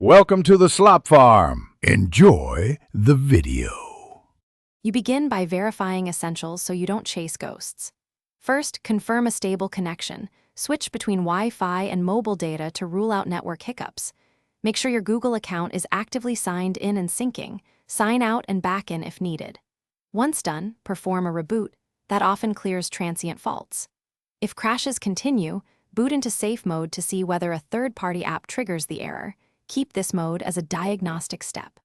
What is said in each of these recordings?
Welcome to the Slop Farm. Enjoy the video. You begin by verifying essentials so you don't chase ghosts. First, confirm a stable connection. Switch between Wi-Fi and mobile data to rule out network hiccups. Make sure your Google account is actively signed in and syncing. Sign out and back in if needed. Once done, perform a reboot. That often clears transient faults. If crashes continue, boot into safe mode to see whether a third-party app triggers the error. Keep this mode as a diagnostic step.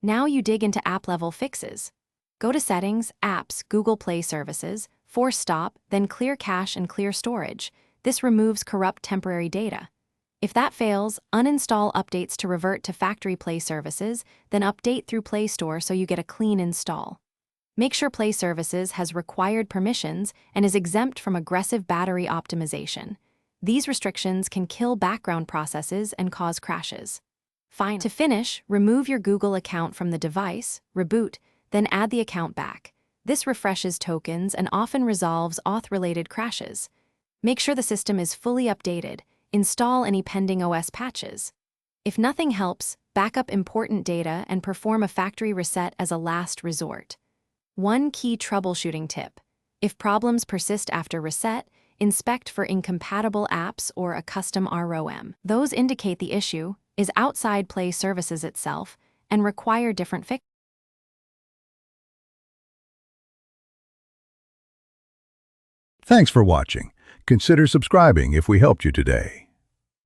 Now you dig into app-level fixes. Go to Settings, Apps, Google Play Services, force stop, then clear cache and clear storage. This removes corrupt temporary data. If that fails, uninstall updates to revert to factory Play Services, then update through Play Store so you get a clean install. Make sure Play Services has required permissions and is exempt from aggressive battery optimization. These restrictions can kill background processes and cause crashes. To finish, remove your Google account from the device, reboot, then add the account back. This refreshes tokens and often resolves auth-related crashes. Make sure the system is fully updated. Install any pending OS patches. If nothing helps, back up important data and perform a factory reset as a last resort. One key troubleshooting tip: if problems persist after reset, inspect for incompatible apps or a custom ROM. Those indicate the issue is outside Play Services itself and require different fixes. Thanks for watching. Consider subscribing if we helped you today.